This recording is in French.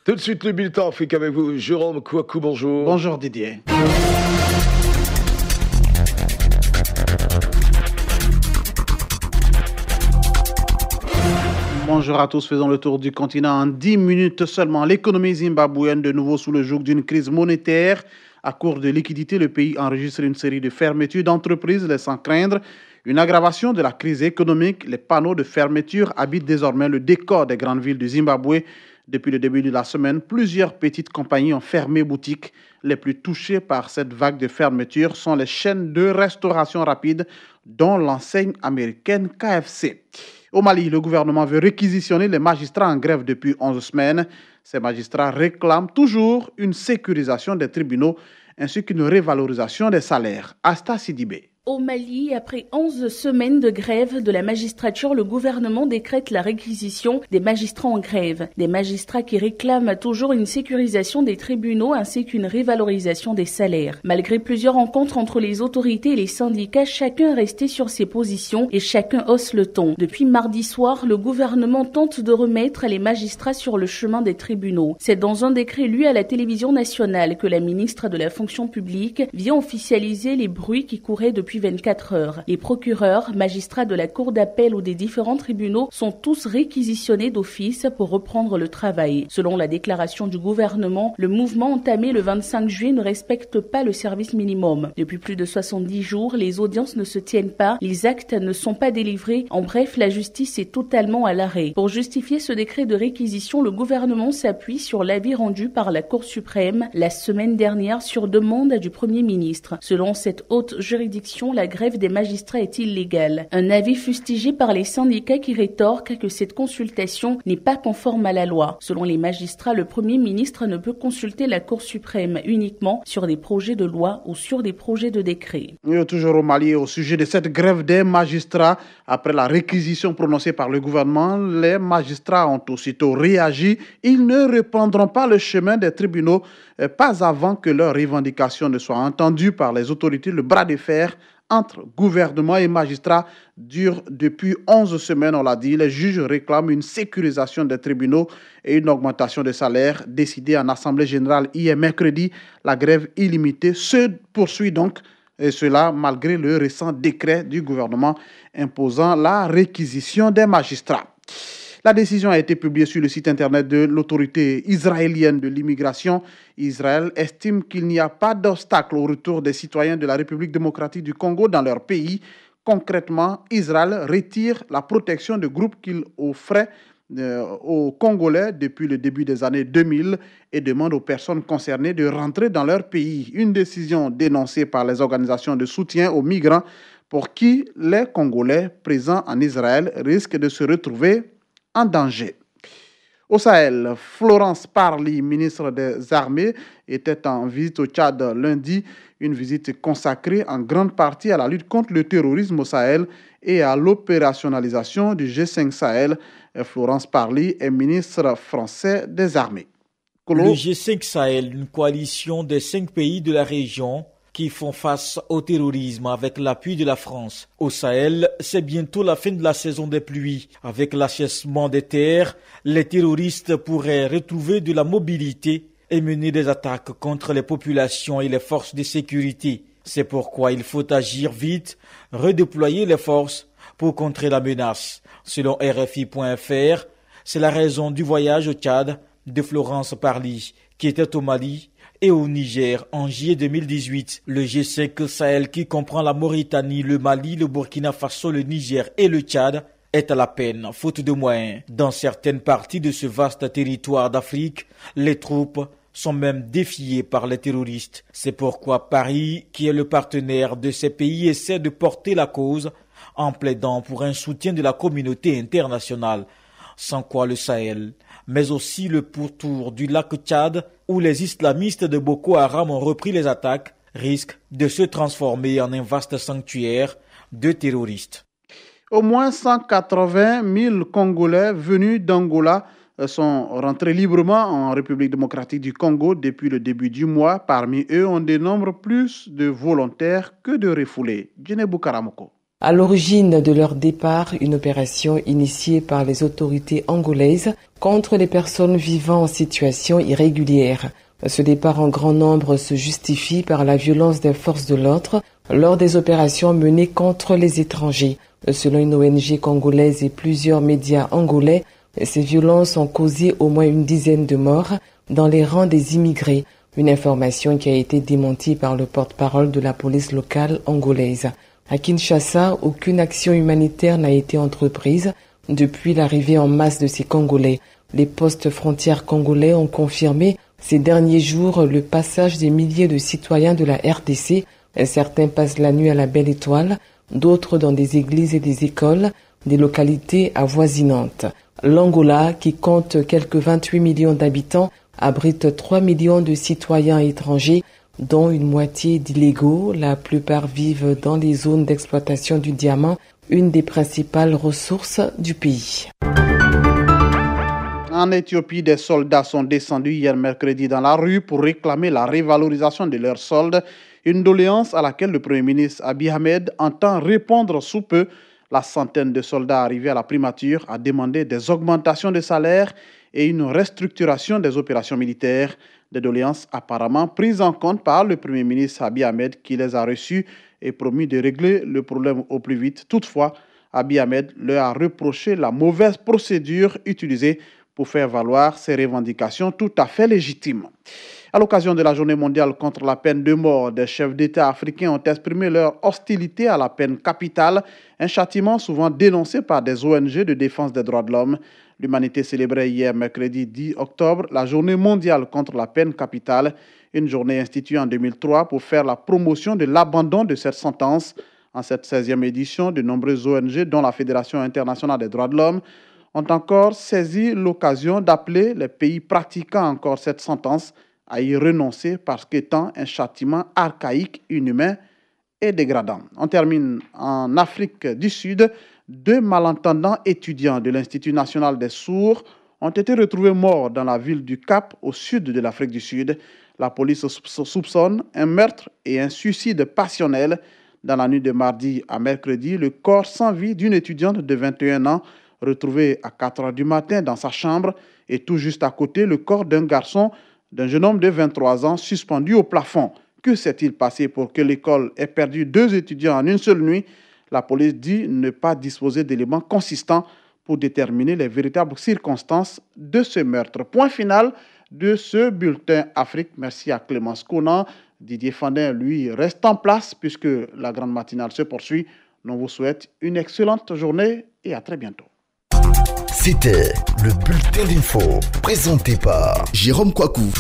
Tout de suite, le bulletin Afrique avec vous. Jérôme Kouakou, bonjour. Bonjour Didier. Bonjour à tous, faisons le tour du continent en 10 minutes seulement. L'économie zimbabwéenne de nouveau sous le joug d'une crise monétaire. À court de liquidité, le pays enregistre une série de fermetures d'entreprises laissant craindre une aggravation de la crise économique. Les panneaux de fermeture habitent désormais le décor des grandes villes du Zimbabwe. Depuis le début de la semaine, plusieurs petites compagnies ont fermé boutique. Les plus touchées par cette vague de fermeture sont les chaînes de restauration rapide, dont l'enseigne américaine KFC. Au Mali, le gouvernement veut réquisitionner les magistrats en grève depuis 11 semaines. Ces magistrats réclament toujours une sécurisation des tribunaux ainsi qu'une révalorisation des salaires. Asta Sidibé. Au Mali, après 11 semaines de grève de la magistrature, le gouvernement décrète la réquisition des magistrats en grève. Des magistrats qui réclament toujours une sécurisation des tribunaux ainsi qu'une révalorisation des salaires. Malgré plusieurs rencontres entre les autorités et les syndicats, chacun est resté sur ses positions et chacun hausse le ton. Depuis mardi soir, le gouvernement tente de remettre les magistrats sur le chemin des tribunaux. C'est dans un décret lu à la télévision nationale que la ministre de la fonction publique vient officialiser les bruits qui couraient depuis 24 heures. Les procureurs, magistrats de la cour d'appel ou des différents tribunaux sont tous réquisitionnés d'office pour reprendre le travail. Selon la déclaration du gouvernement, le mouvement entamé le 25 juillet ne respecte pas le service minimum. Depuis plus de 70 jours, les audiences ne se tiennent pas, les actes ne sont pas délivrés. En bref, la justice est totalement à l'arrêt. Pour justifier ce décret de réquisition, le gouvernement s'appuie sur l'avis rendu par la Cour suprême la semaine dernière sur demande du Premier ministre. Selon cette haute juridiction, la grève des magistrats est illégale. Un avis fustigé par les syndicats qui rétorquent que cette consultation n'est pas conforme à la loi. Selon les magistrats, le Premier ministre ne peut consulter la Cour suprême uniquement sur des projets de loi ou sur des projets de décret. Et toujours au Mali, au sujet de cette grève des magistrats, après la réquisition prononcée par le gouvernement, les magistrats ont aussitôt réagi. Ils ne reprendront pas le chemin des tribunaux, pas avant que leurs revendications ne soient entendues par les autorités. Le bras de fer entre gouvernement et magistrats dure depuis 11 semaines, on l'a dit. Les juges réclament une sécurisation des tribunaux et une augmentation des salaires décidée en Assemblée générale hier mercredi. La grève illimitée se poursuit donc, et cela malgré le récent décret du gouvernement imposant la réquisition des magistrats. La décision a été publiée sur le site internet de l'autorité israélienne de l'immigration. Israël estime qu'il n'y a pas d'obstacle au retour des citoyens de la République démocratique du Congo dans leur pays. Concrètement, Israël retire la protection de groupes qu'il offrait aux Congolais depuis le début des années 2000 et demande aux personnes concernées de rentrer dans leur pays. Une décision dénoncée par les organisations de soutien aux migrants pour qui les Congolais présents en Israël risquent de se retrouver en danger. Au Sahel, Florence Parly, ministre des Armées, était en visite au Tchad lundi, une visite consacrée en grande partie à la lutte contre le terrorisme au Sahel et à l'opérationnalisation du G5 Sahel. Florence Parly est ministre français des Armées. Le G5 Sahel, une coalition des 5 pays de la région qui font face au terrorisme avec l'appui de la France. Au Sahel, c'est bientôt la fin de la saison des pluies. Avec l'achèvement des terres, les terroristes pourraient retrouver de la mobilité et mener des attaques contre les populations et les forces de sécurité. C'est pourquoi il faut agir vite, redéployer les forces pour contrer la menace. Selon RFI.fr, c'est la raison du voyage au Tchad de Florence Parly, qui était au Mali et au Niger en juillet 2018. Le G5 Sahel, qui comprend la Mauritanie, le Mali, le Burkina Faso, le Niger et le Tchad, est à la peine, faute de moyens. Dans certaines parties de ce vaste territoire d'Afrique, les troupes sont même défiées par les terroristes. C'est pourquoi Paris, qui est le partenaire de ces pays, essaie de porter la cause en plaidant pour un soutien de la communauté internationale, sans quoi le Sahel, mais aussi le pourtour du lac Tchad, où les islamistes de Boko Haram ont repris les attaques, risque de se transformer en un vaste sanctuaire de terroristes. Au moins 180 000 Congolais venus d'Angola sont rentrés librement en République démocratique du Congo depuis le début du mois. Parmi eux, on dénombre plus de volontaires que de refoulés. Djenebou Karamoko. À l'origine de leur départ, une opération initiée par les autorités angolaises contre les personnes vivant en situation irrégulière. Ce départ en grand nombre se justifie par la violence des forces de l'ordre lors des opérations menées contre les étrangers. Selon une ONG congolaise et plusieurs médias angolais, ces violences ont causé au moins une dizaine de morts dans les rangs des immigrés. Une information qui a été démentie par le porte-parole de la police locale angolaise. À Kinshasa, aucune action humanitaire n'a été entreprise depuis l'arrivée en masse de ces Congolais. Les postes frontières congolais ont confirmé ces derniers jours le passage des milliers de citoyens de la RDC. Certains passent la nuit à la Belle Étoile, d'autres dans des églises et des écoles, des localités avoisinantes. L'Angola, qui compte quelques 28 millions d'habitants, abrite 3 millions de citoyens étrangers, dont une moitié d'illégaux. La plupart vivent dans les zones d'exploitation du diamant, une des principales ressources du pays. En Éthiopie, des soldats sont descendus hier mercredi dans la rue pour réclamer la révalorisation de leurs soldes, une doléance à laquelle le Premier ministre Abiy Ahmed entend répondre sous peu. La centaine de soldats arrivés à la primature a demandé des augmentations de salaire et une restructuration des opérations militaires, des doléances apparemment prises en compte par le Premier ministre Abiy Ahmed qui les a reçues et promis de régler le problème au plus vite. Toutefois, Abiy Ahmed leur a reproché la mauvaise procédure utilisée pour faire valoir ses revendications tout à fait légitimes. À l'occasion de la journée mondiale contre la peine de mort, des chefs d'État africains ont exprimé leur hostilité à la peine capitale, un châtiment souvent dénoncé par des ONG de défense des droits de l'homme. L'Humanité célébrait hier, mercredi 10 octobre, la journée mondiale contre la peine capitale, une journée instituée en 2003 pour faire la promotion de l'abandon de cette sentence. En cette 16e édition, de nombreuses ONG, dont la Fédération internationale des droits de l'homme, ont encore saisi l'occasion d'appeler les pays pratiquant encore cette sentence à y renoncer parce qu'étant un châtiment archaïque, inhumain et dégradant. On termine en Afrique du Sud. 2 malentendants étudiants de l'Institut national des sourds ont été retrouvés morts dans la ville du Cap, au sud de l'Afrique du Sud. La police soupçonne un meurtre et un suicide passionnel. Dans la nuit de mardi à mercredi, le corps sans vie d'une étudiante de 21 ans retrouvé à 4 heures du matin dans sa chambre et tout juste à côté le corps d'un jeune homme de 23 ans suspendu au plafond. Que s'est-il passé pour que l'école ait perdu 2 étudiants en une seule nuit? La police dit ne pas disposer d'éléments consistants pour déterminer les véritables circonstances de ce meurtre. Point final de ce bulletin Afrique. Merci à Clémence Conan. Didier Fandin, lui, reste en place puisque la grande matinale se poursuit. On vous souhaite une excellente journée et à très bientôt. C'était le bulletin d'info présenté par Jérôme Kouakou.